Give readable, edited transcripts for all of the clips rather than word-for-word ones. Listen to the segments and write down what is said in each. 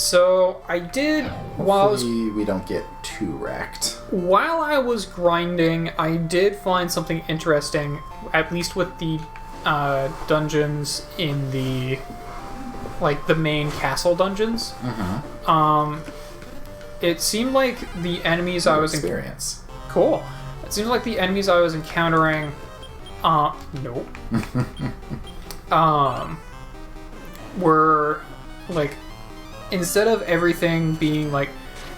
So I did Hopefully we don't get too wrecked. While I was grinding, I did find something interesting, at least with the dungeons in the main castle dungeons. It seemed like the enemies I was experience. Cool. It seems like the enemies I was encountering. Nope. Were like, instead of everything being like,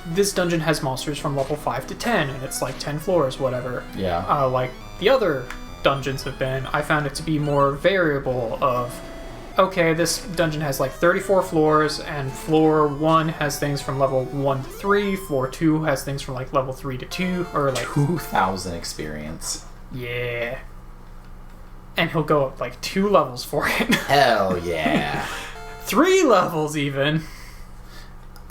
this dungeon has monsters from level 5 to 10, and it's like 10 floors, whatever. Yeah. Like the other dungeons have been, I found it to be more variable of, okay, this dungeon has like 34 floors, and floor 1 has things from level 1 to 3, floor 2 has things from like level 3 to 2, or like 2,000 experience. Yeah. And he'll go up like 2 levels for it. Hell yeah. 3 levels even.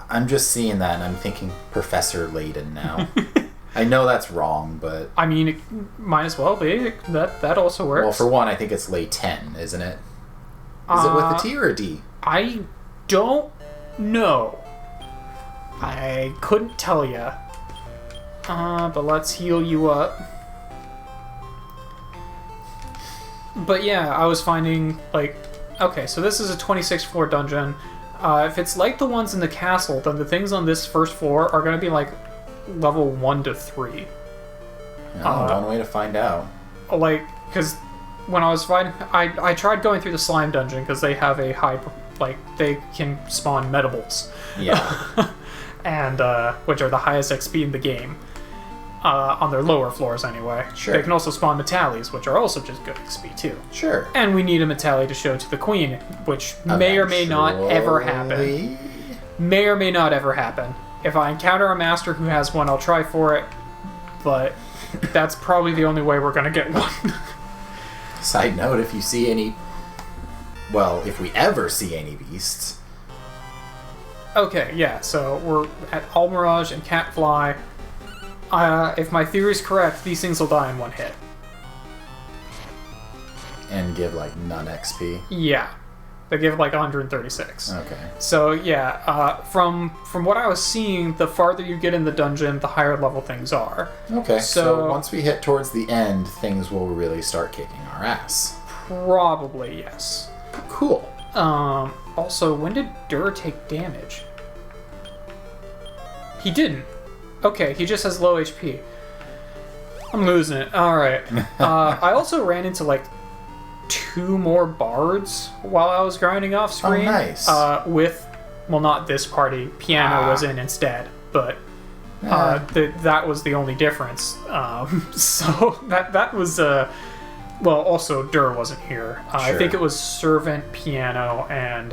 I'm just seeing that and I'm thinking Professor Layton now. I know that's wrong, but... I mean, it might as well be. That also works. Well, for one, I think it's Layton, isn't it? Is it with a T or a D? I don't know. I couldn't tell you. But let's heal you up. But yeah, I was finding, like... Okay, so this is a 26 floor dungeon. If it's like the ones in the castle, then the things on this first floor are going to be like level 1 to 3. One way to find out. Like, because when I was fighting, I tried going through the slime dungeon because they have a high, like, they can spawn metables. Yeah. And, which are the highest XP in the game. On their lower floors, anyway. Sure. They can also spawn Metalies, which are also just good XP, too. Sure. And we need a Metalie to show to the Queen, which may or may not ever happen. May or may not ever happen. If I encounter a master who has one, I'll try for it. But that's probably the only way we're going to get one. Side note, if you see any... Well, if we ever see any beasts... Okay, yeah, so we're at Almirage and Catfly. If my theory is correct, these things will die in one hit. And give, like, none XP? Yeah. They give, like, 136. Okay. So, yeah, from what I was seeing, the farther you get in the dungeon, the higher level things are. Okay, so once we hit towards the end, things will really start kicking our ass. Probably, yes. Cool. Also, when did Dur take damage? He didn't. Okay, he just has low HP. I'm losing it. Alright. I also ran into, like, 2 more bards while I was grinding off screen. Oh, nice. With, well, not this party. Piano was in instead, but that was the only difference. So that was... well, also, Dur wasn't here. Sure. I think it was Servant, Piano, and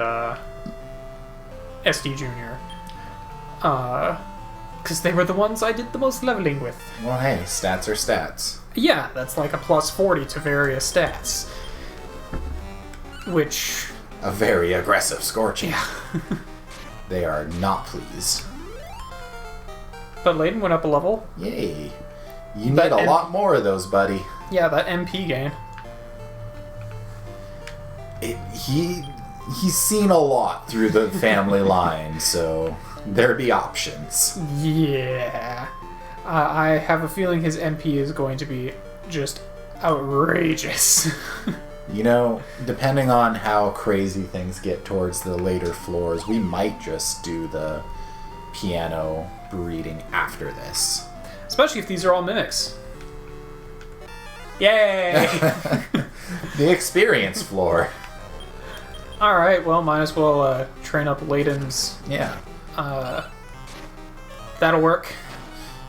SD Jr. Because they were the ones I did the most leveling with. Well, hey, stats are stats. Yeah, that's like a plus 40 to various stats. Which... A very aggressive scorching. Yeah. They are not pleased. But Layden went up a level. Yay. You need a lot more of those, buddy. Yeah, that MP gain. He's seen a lot through the family line, so... There be options. Yeah. I have a feeling his MP is going to be just outrageous. You know, depending on how crazy things get towards the later floors, we might just do the piano breeding after this. Especially if these are all mimics. Yay! The experience floor. Alright, well, might as well train up Layden's... Yeah. That'll work.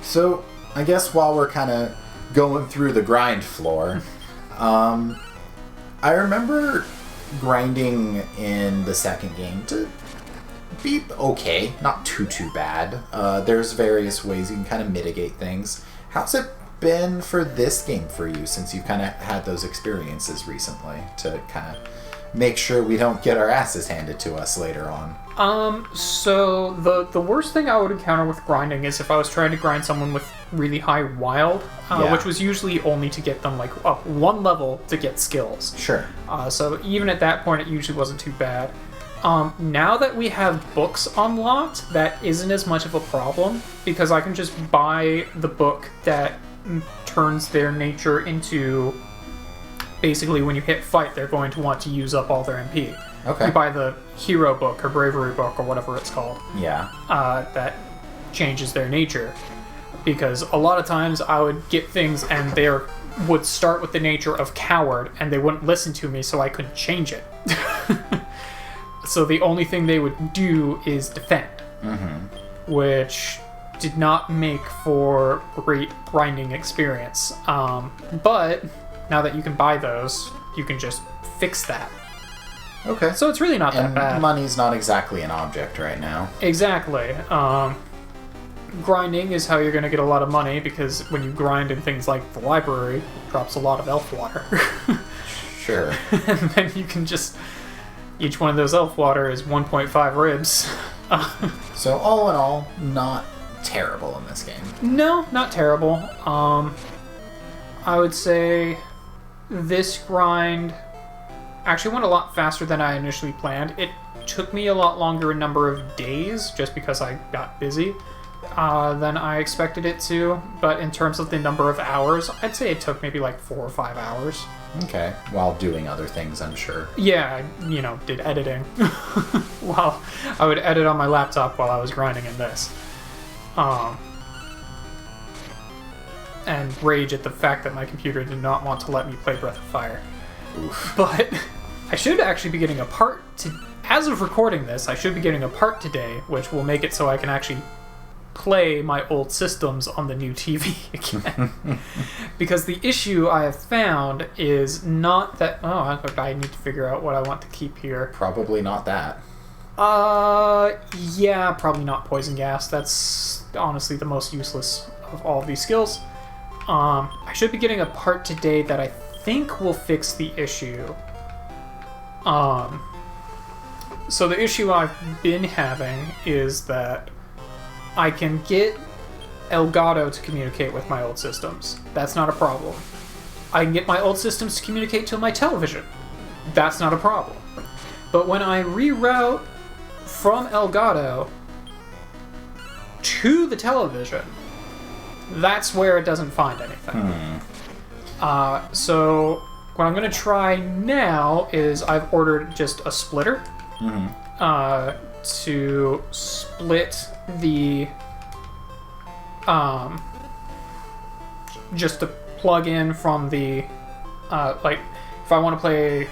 So, I guess while we're kind of going through the grind floor, I remember grinding in the second game to be okay, not too bad. There's various ways you can kind of mitigate things. How's it been for this game for you, since you've kind of had those experiences recently to kind of make sure we don't get our asses handed to us later on? So the worst thing I would encounter with grinding is if I was trying to grind someone with really high wild, which was usually only to get them like up 1 level to get skills. Sure. So even at that point, it usually wasn't too bad. Now that we have books unlocked, that isn't as much of a problem, because I can just buy the book that turns their nature into... Basically, when you hit fight, they're going to want to use up all their MP. Okay. You buy the hero book, or bravery book, or whatever it's called. Yeah. That changes their nature. Because a lot of times I would get things and they would start with the nature of coward, and they wouldn't listen to me, so I couldn't change it. So the only thing they would do is defend. Mm-hmm. Which did not make for great grinding experience. But now that you can buy those, you can just fix that. Okay. So it's really not that bad. And money's not exactly an object right now. Exactly. Grinding is how you're going to get a lot of money, because when you grind in things like the library, it drops a lot of elf water. Sure. And then you can just... Each one of those elf water is 1.5 ribs. So all in all, not terrible in this game. No, not terrible. I would say this grind actually went a lot faster than I initially planned. It took me a lot longer number of days, just because I got busy, than I expected it to. But in terms of the number of hours, I'd say it took maybe like 4 or 5 hours. Okay, while doing other things, I'm sure. Yeah, I, did editing. While I would edit on my laptop while I was grinding in this. And rage at the fact that my computer did not want to let me play Breath of Fire. Oof. But I should actually be getting a part as of recording this, I should be getting a part today, which will make it so I can actually play my old systems on the new TV again. Because the issue I have found is not that... Oh, I need to figure out what I want to keep here. Probably not that. Yeah, probably not poison gas. That's honestly the most useless of all of these skills. I should be getting a part today that I think will fix the issue. So the issue I've been having is that I can get Elgato to communicate with my old systems. That's not a problem. I can get my old systems to communicate to my television. That's not a problem. But when I reroute from Elgato to the television, that's where it doesn't find anything. So what I'm going to try now is I've ordered just a splitter to split the just to plug in from the like if I want to play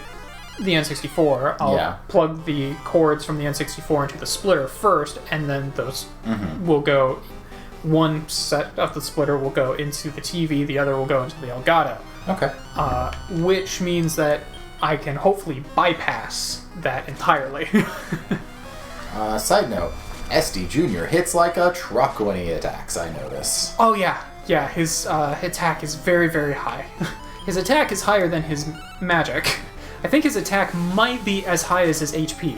the N64, I'll plug the cords from the N64 into the splitter first, and then those will go. One set of the splitter will go into the TV, the other will go into the Elgato. Okay. Which means that I can hopefully bypass that entirely. Side note, SD Jr. hits like a truck when he attacks, I notice. Oh yeah, his attack is very, very high. His attack is higher than his magic. I think his attack might be as high as his HP.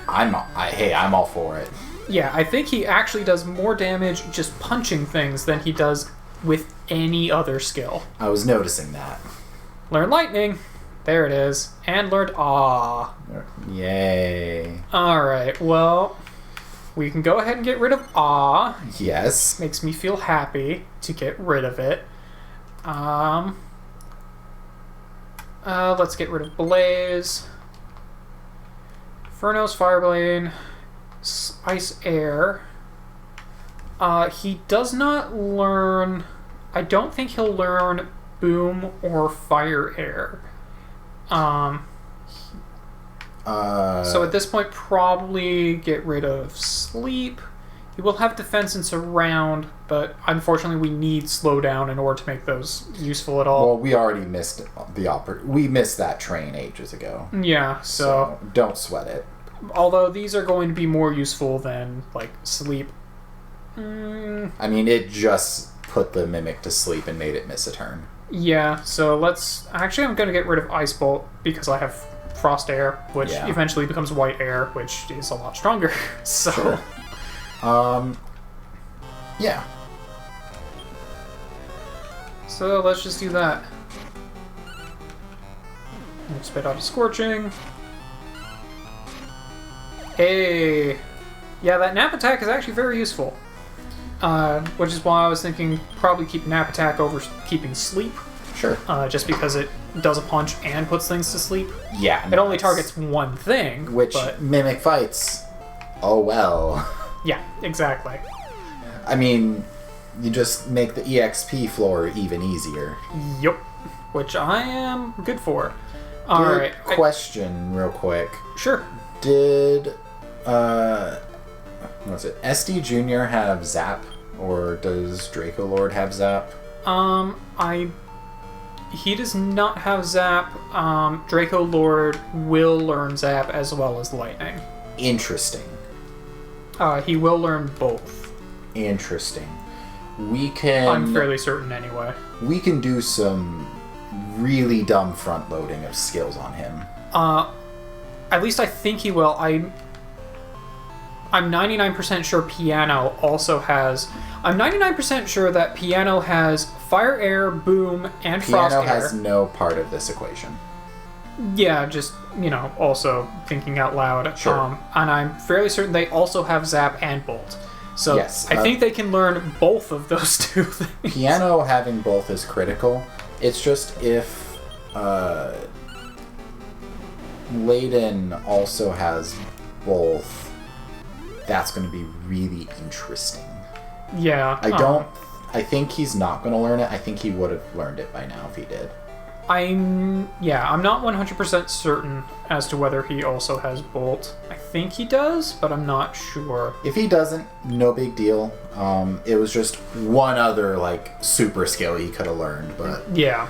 I'm all for it. Yeah, I think he actually does more damage just punching things than he does with any other skill. I was noticing that. Learn lightning. There it is. And learned awe. Yay. Alright, well, we can go ahead and get rid of awe. Yes. Makes me feel happy to get rid of it. Let's get rid of Blaze. Furnos, Fireblade, Ice Air. He does not learn... I don't think he'll learn Boom or Fire Air. So at this point, probably get rid of Sleep. He will have Defense and Surround, but unfortunately we need Slowdown in order to make those useful at all. Well, we already missed we missed that train ages ago. Yeah, so don't sweat it. Although these are going to be more useful than, like, Sleep. I mean, it just put the Mimic to sleep and made it miss a turn. Yeah, so let's... Actually, I'm going to get rid of Ice Bolt because I have Frost Air, which eventually becomes White Air, which is a lot stronger. So... Sure. Yeah. So let's just do that. We'll spit out a Scorching. Hey! Yeah, that Nap Attack is actually very useful. Which is why I was thinking probably keep Nap Attack over keeping Sleep. Sure. Just because it does a punch and puts things to sleep. Yeah. It only targets one thing. Which, but... Mimic Fights. Oh well. Yeah, exactly. I mean, you just make the EXP floor even easier. Yup. Which I am good for. Good Alright. question, real quick. Sure. Did, what was it, SD Jr. have Zap? Or does Draco Lord have Zap? He does not have Zap. Draco Lord will learn Zap as well as Lightning. Interesting. He will learn both. Interesting. We can... I'm fairly certain anyway. We can do some really dumb front-loading of skills on him. At least I think he will. I'm 99% sure Piano also has... I'm 99% sure that Piano has Fire, Air, Boom, and Frost Air. Piano has no part of this equation. Yeah, just, also thinking out loud. Sure. And I'm fairly certain they also have Zap and Bolt. So yes, I think they can learn both of those two things. Piano having both is critical. It's just if Layden also has both, that's going to be really interesting. Yeah. I think he's not going to learn it. I think he would have learned it by now if he did. I'm not 100% certain as to whether he also has Bolt. I think he does, but I'm not sure. If he doesn't, no big deal. It was just one other, super skill he could have learned, but... Yeah.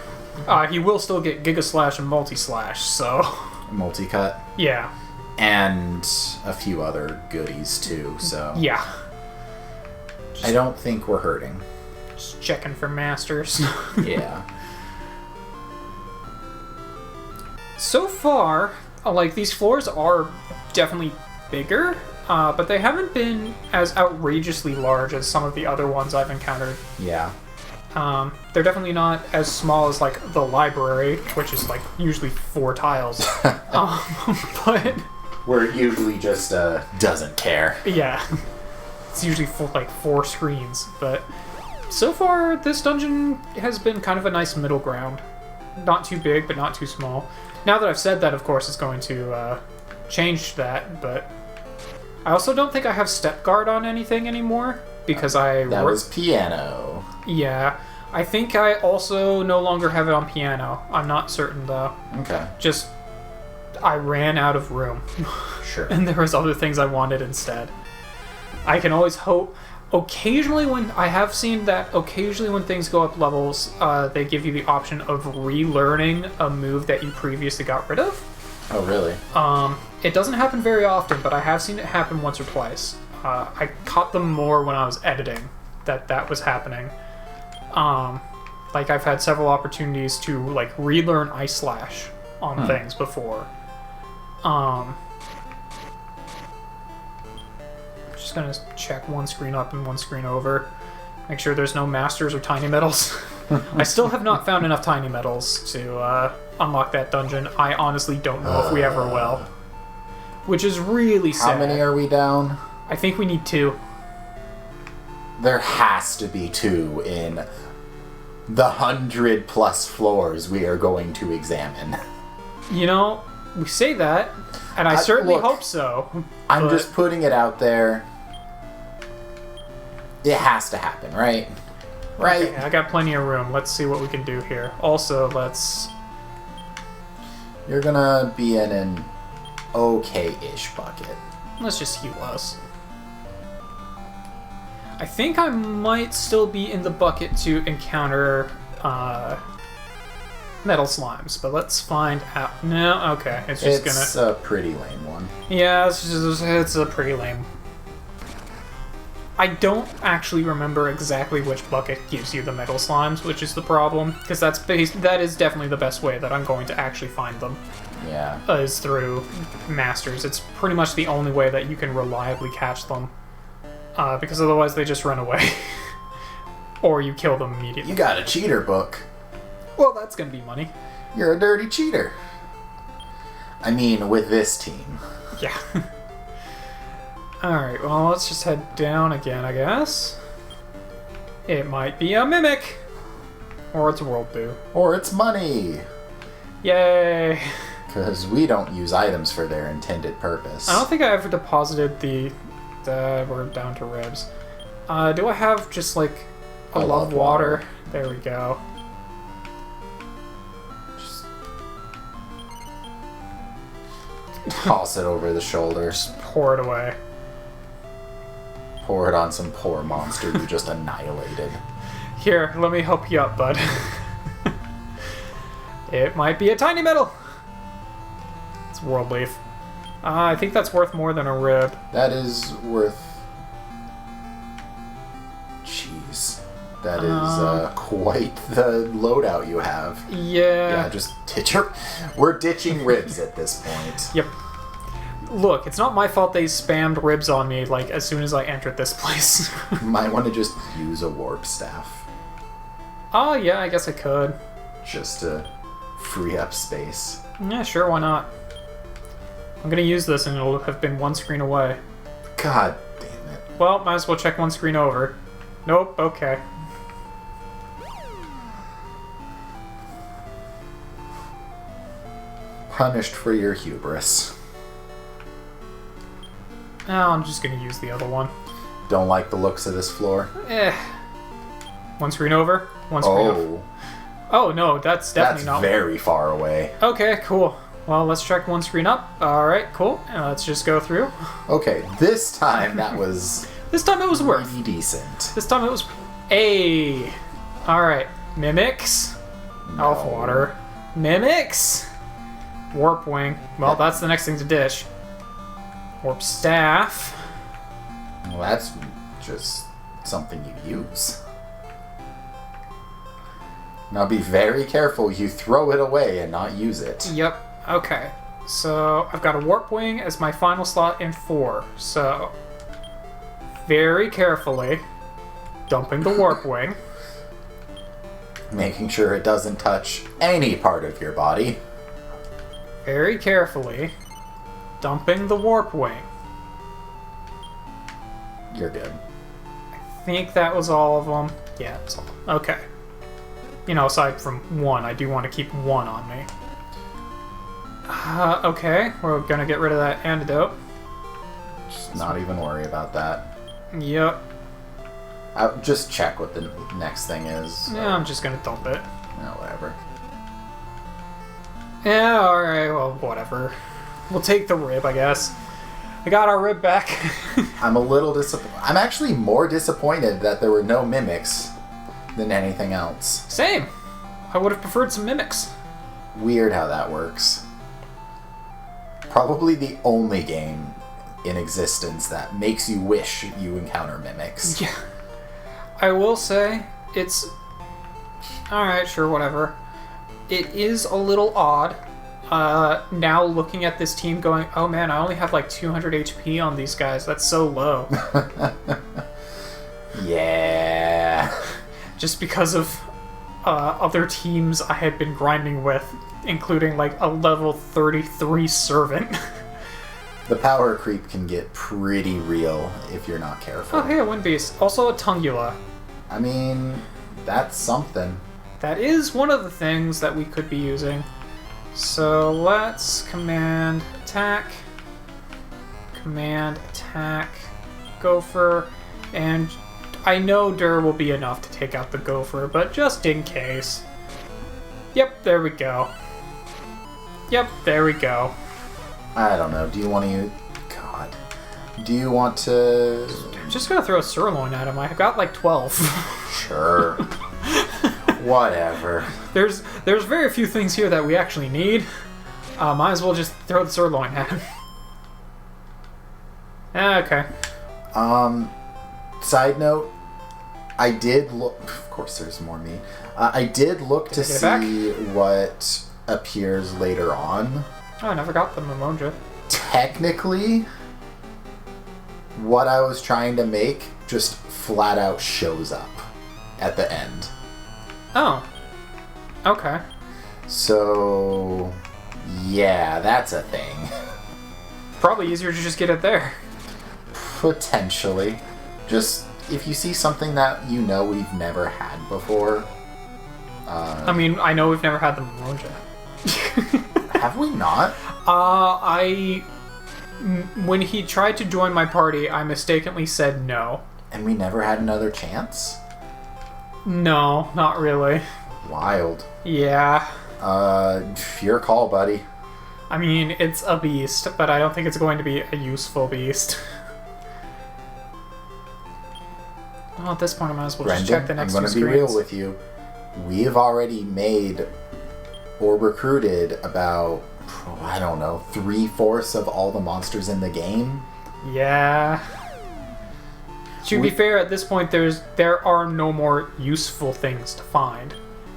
He will still get Giga Slash and Multi Slash, so... Multi-cut. Yeah. And a few other goodies, too, so... Yeah. I don't think we're hurting. Just checking for masters. Yeah. So far, these floors are definitely bigger, but they haven't been as outrageously large as some of the other ones I've encountered. Yeah. They're definitely not as small as, the library, which is, usually 4 tiles. But... Where it usually just, doesn't care. Yeah. It's usually 4 screens, but so far, this dungeon has been kind of a nice middle ground. Not too big, but not too small. Now that I've said that, of course, it's going to change that, but I also don't think I have Step Guard on anything anymore, because That was Piano. Yeah. I think I also no longer have it on Piano. I'm not certain, though. Okay. Just, I ran out of room. Sure. And there was other things I wanted instead. I can always hope... Occasionally when things go up levels, they give you the option of relearning a move that you previously got rid of. Oh, really? It doesn't happen very often, but I have seen it happen once or twice. I caught them more when I was editing that was happening. I've had several opportunities to relearn Ice Slash on things before. Just gonna check one screen up and one screen over. Make sure there's no masters or tiny metals. I still have not found enough tiny metals to unlock that dungeon. I honestly don't know if we ever will. Which is really sad. How many are we down? I think we need 2. There has to be 2 in the 100+ floors we are going to examine. We say that, and I certainly hope so. I'm just putting it out there. It has to happen, right? Right? Okay, I got plenty of room. Let's see what we can do here. Also, You're gonna be in an okay-ish bucket. Let's just heal us. I think I might still be in the bucket to encounter metal slimes, but let's find out. No, okay. It's a pretty lame one. Yeah, it's a pretty lame. I don't actually remember exactly which bucket gives you the metal slimes, which is the problem, because that is definitely the best way that I'm going to actually find them. Yeah. Is through masters. It's pretty much the only way that you can reliably catch them, because otherwise they just run away. Or you kill them immediately. You got a cheater book. Well, that's gonna be money. You're a dirty cheater. I mean, with this team. Yeah. Alright, well, let's just head down again, I guess. It might be a Mimic. Or it's a World Boo. Or it's money. Yay! Because we don't use items for their intended purpose. I don't think I ever deposited the we're down to ribs. Do I have just like a love water? There we go. Just toss it over the shoulder. Just pour it away. Pour it on some poor monster you just annihilated. Here, let me help you up, bud. It might be a tiny metal. It's World Leaf. I think that's worth more than a rib. That is worth... Jeez. That is quite the loadout you have. Yeah. Yeah, just ditch her. We're ditching ribs at this point. Yep. Look, it's not my fault they spammed ribs on me, like, as soon as I entered this place. Might want to just use a warp staff. Oh, yeah, I guess I could. Just to free up space. Yeah, sure, why not? I'm gonna use this and it'll have been one screen away. God damn it. Well, might as well check one screen over. Nope, okay. Punished for your hubris. Oh, I'm just gonna use the other one. Don't like the looks of this floor? One screen over, one screen over. Oh, no, that's definitely not... That's very far away. Okay, cool. Well, let's check one screen up. Alright, cool. Let's just go through. Okay, this time that was... This time it was worth. Pretty decent. This time it was... Hey! Alright, Mimics. No. Elf Water. Mimics! Warp Wing. Well, that's the next thing to dish. Warp Staff. Well, that's just something you use. Now be very careful you throw it away and not use it. Yep. Okay. So I've got a Warp Wing as my final slot in 4. So very carefully dumping the Warp Wing. Making sure it doesn't touch any part of your body. Very carefully dumping the Warp Wing. You're good. I think that was all of them. Yeah, that's all. Okay. You know, aside from one, I do want to keep one on me. Okay, we're gonna get rid of that antidote. Just not even worry about that. Yep. I'll just check what the next thing is. Yeah, I'm just gonna dump it. No, whatever. Yeah, alright, well, whatever. We'll take the rib, I guess. I got our rib back. I'm a little disappointed. I'm actually more disappointed that there were no mimics than anything else. Same. I would have preferred some mimics. Weird how that works. Probably the only game in existence that makes you wish you encounter mimics. Yeah. I will say, it's... Alright, sure, whatever. It is a little odd. Now looking at this team going, oh man, I only have like 200 HP on these guys. That's so low. Yeah. Just because of other teams I had been grinding with, including like a level 33 servant. The power creep can get pretty real if you're not careful. Oh, hey, a Wind Beast. Also a Tungula. I mean, that's something. That is one of the things that we could be using. So let's command attack, Gopher, and I know Dur will be enough to take out the Gopher, but just in case. Yep, there we go. Yep, there we go. I don't know. Do you want to use... God. Do you want to... I'm just gonna throw a sirloin at him. I got like 12. Sure. Whatever. There's very few things here that we actually need. Might as well just throw the sirloin at him. Okay. Side note, I did look... Of course there's more meat. I did look to see what appears later on. Oh, I never got the Momonja. Technically, what I was trying to make just flat out shows up at the end. Oh. Okay. So, Yeah, that's a thing. Probably easier to just get it there. Potentially. Just, if you see something that you know we've never had before... I mean, I know we've never had the Monja. Have we not? When he tried to join my party, I mistakenly said no. And we never had another chance? No, not really. Wild. Yeah. Your call, buddy. I mean, it's a beast, but I don't think it's going to be a useful beast. Well, at this point, I might as well just check the next I'm two going to screens. be real with you. We've already made or recruited about, I don't know, 3/4 of all the monsters in the game. Yeah. To be fair, at this point, there are no more useful things to find.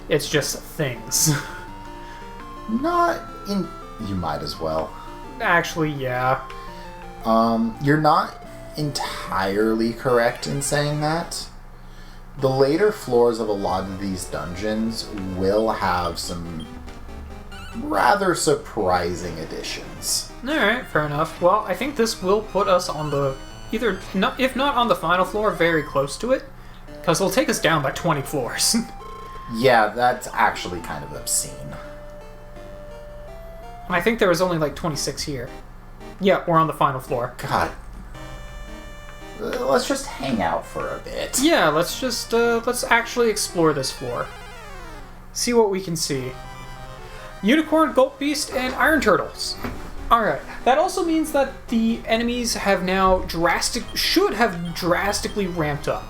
It's just things. Not in... You might as well. Actually, yeah. You're not entirely correct in saying that. The later floors of a lot of these dungeons will have some rather surprising additions. Alright, fair enough. Well, I think this will put us on the... if not on the final floor, very close to it. Because it'll take us down by 20 floors. Yeah, that's actually kind of obscene. And I think there was only like 26 here. Yeah, we're on the final floor. God. Let's just hang out for a bit. Yeah, let's actually explore this floor. See what we can see. Unicorn, Gulp Beast, and Iron Turtles. Alright, that also means that the enemies have now should have drastically ramped up.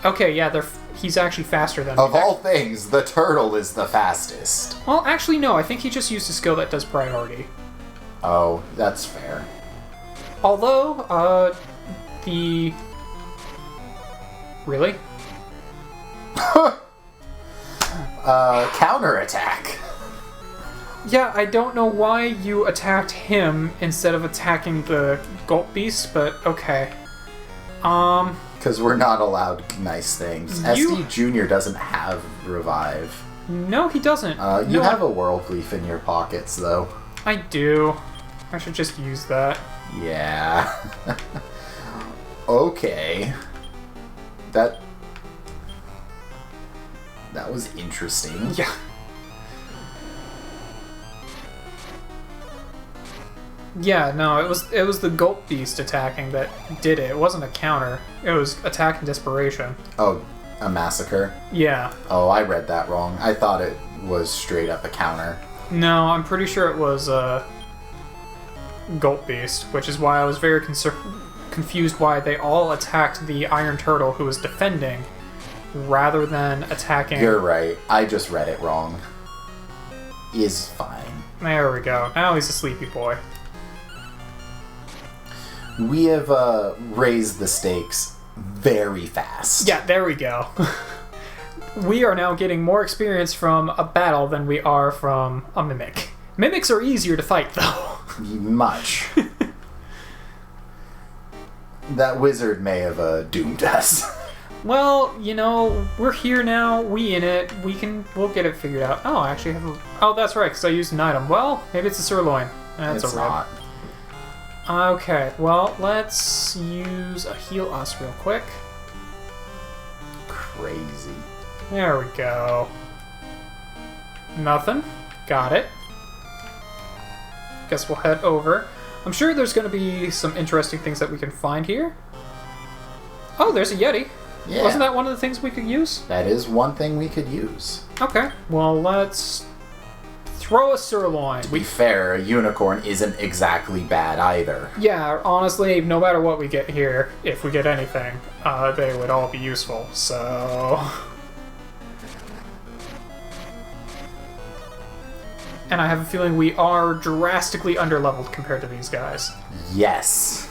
Okay, yeah, he's actually faster than me. Of all things, the turtle is the fastest. Well, actually, no, I think he just used a skill that does priority. Oh, that's fair. Although, the... Really? Counterattack. Yeah, I don't know why you attacked him instead of attacking the Gulp Beast, but okay. Because we're not allowed nice things. SD Jr. doesn't have revive. No, he doesn't. You have a World Leaf in your pockets, though. I do. I should just use that. Yeah. Okay. That was interesting. Yeah. Yeah, no, it was the Gulp Beast attacking that did it. It wasn't a counter. It was attack and desperation. Oh, a massacre? Yeah. Oh, I read that wrong. I thought it was straight up a counter. No, I'm pretty sure it was Gulp Beast, which is why I was very confused why they all attacked the Iron Turtle who was defending rather than attacking... You're right. I just read it wrong. Is fine. There we go. Now he's a sleepy boy. We have raised the stakes very fast. Yeah, there we go. We are now getting more experience from a battle than we are from a mimic. Mimics are easier to fight, though. Much. That wizard may have doomed us. Well, you know, we're here now. We in it. We'll get it figured out. Oh, I actually have a... Oh, that's right, because I used an item. Well, maybe it's a sirloin. That's it's a rib. not. Okay, well, let's use a heal us real quick. Crazy. There we go. Nothing. Got it. Guess we'll head over. I'm sure there's going to be some interesting things that we can find here. Oh, there's a Yeti. Yeah. Wasn't that one of the things we could use? That is one thing we could use. Okay, well, let's throw a sirloin. To be fair, a unicorn isn't exactly bad either. Yeah, honestly, no matter what we get here, if we get anything, they would all be useful, so... And I have a feeling we are drastically underleveled compared to these guys. Yes.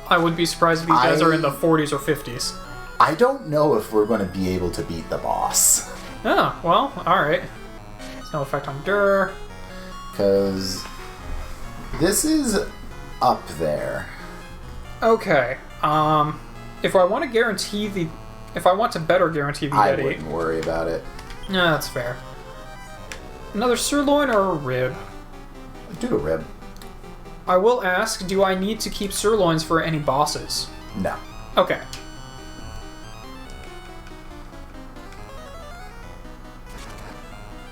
I wouldn't be surprised if these guys are in the 40s or 50s. I don't know if we're going to be able to beat the boss. Oh, well, alright. There's no effect on Dur. Because this is up there. Okay, if I want to guarantee the... If I want to better guarantee the I Yeti... wouldn't worry about it. No, that's fair. Another sirloin or a rib? Do a rib. I will ask, do I need to keep sirloins for any bosses? No. Okay.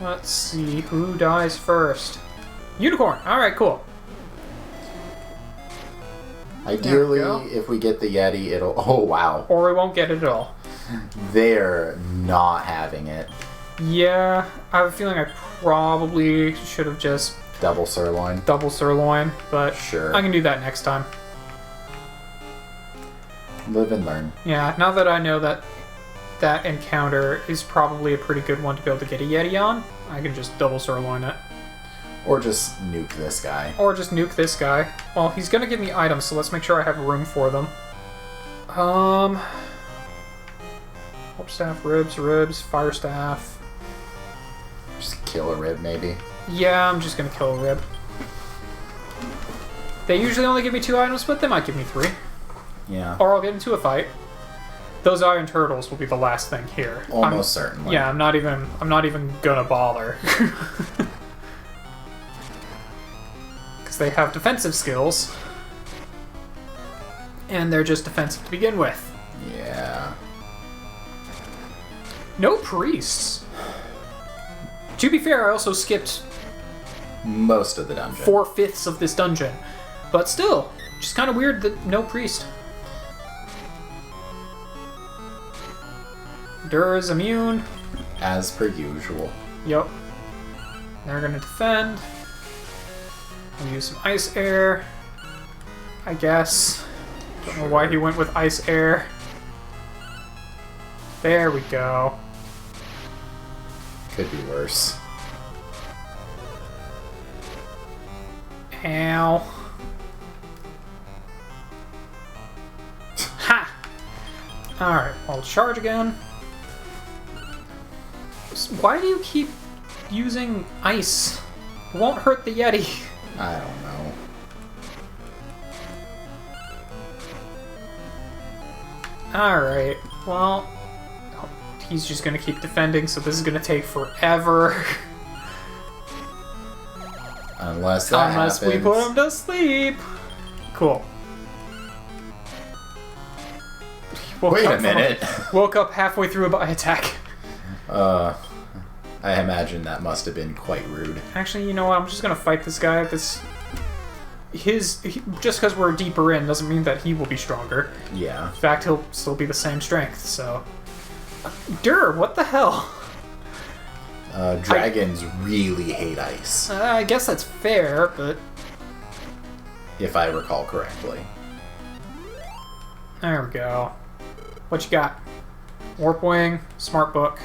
Let's see, who dies first? Unicorn! Alright, cool. Ideally, There we go. if we get the Yeti, it'll... Oh, wow. Or we won't get it at all. They're not having it. Yeah, I have a feeling I probably should have just Double sirloin. double sirloin, but Sure. I can do that next time. Live and learn. Yeah, now that I know that that encounter is probably a pretty good one to be able to get a Yeti on, I can just double sirloin it. Or just nuke this guy. Or just nuke this guy. Well, he's gonna give me items, so let's make sure I have room for them. Warp staff, ribs, fire staff. Just kill a rib, maybe. Yeah, I'm just gonna kill a rib. They usually only give me 2 items, but they might give me 3. Yeah. Or I'll get into a fight. Those iron turtles will be the last thing here. Almost certainly. Yeah, I'm not even gonna bother. Because they have defensive skills. And they're just defensive to begin with. Yeah. No priests. To be fair, I also skipped Most of the dungeon. 4/5 of this dungeon. But still, just kind of weird that no priest. Dur is immune. As per usual. Yep. They're gonna defend. We'll use some ice air. I guess. Don't know why he went with ice air. There we go. Could be worse. Ow. Ha! Alright, I'll charge again. Why do you keep using ice? It won't hurt the Yeti. I don't know. Alright, well, he's just gonna keep defending, so this is gonna take forever. Unless that Unless we happens. put him to sleep. Cool. Wait a minute. Woke up halfway through a attack. I imagine that must have been quite rude. Actually, you know what? I'm just gonna fight this guy. Just because we're deeper in doesn't mean that he will be stronger. Yeah. In fact, he'll still be the same strength. So, Dur, what the hell? Dragons really hate ice, I guess that's fair, but if I recall correctly. there we go. What you got? Warp Wing, Smart Book.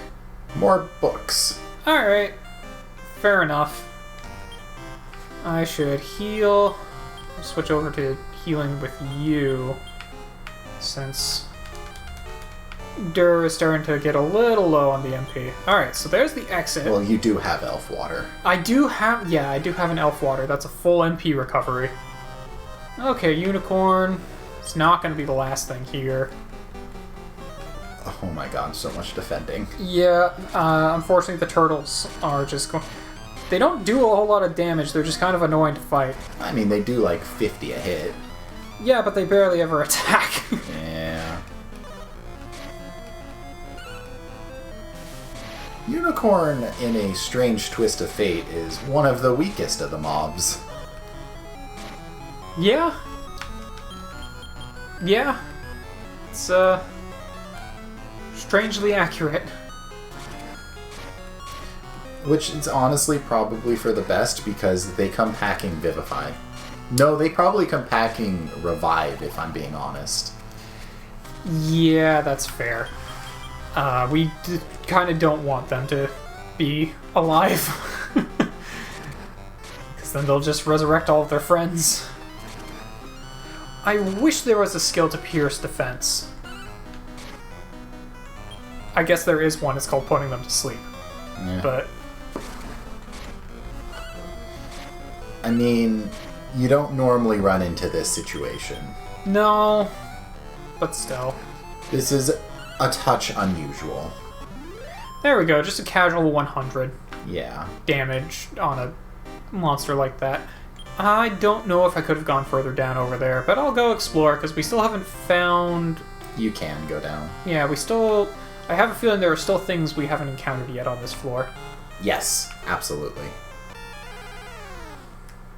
More books. Alright, fair enough. I should heal. Switch over to healing with you, since Dur is starting to get a little low on the MP. Alright, so there's the exit. Well, you do have elf water. I do have an elf water. That's a full MP recovery. Okay, Unicorn. It's not going to be the last thing here. Oh my god, so much defending. Yeah, unfortunately the turtles are just going... They don't do a whole lot of damage, they're just kind of annoying to fight. I mean, they do like 50 a hit. Yeah, but they barely ever attack. Yeah. Unicorn, in a strange twist of fate, is one of the weakest of the mobs. Yeah. Yeah. It's, strangely accurate. Which is honestly probably for the best, because they come packing Vivify. No, they probably come packing Revive, if I'm being honest. Yeah, that's fair. We kind of don't want them to be alive. Because then they'll just resurrect all of their friends. I wish there was a skill to pierce defense. I guess there is one, it's called putting them to sleep. Yeah. But I mean, you don't normally run into this situation. no, but still. This is a touch unusual. There we go, just a casual 100. Yeah. damage on a monster like that. I don't know if I could have gone further down over there, but I'll go explore because we still haven't found... You can go down. Yeah, I have a feeling there are still things we haven't encountered yet on this floor. Yes, absolutely.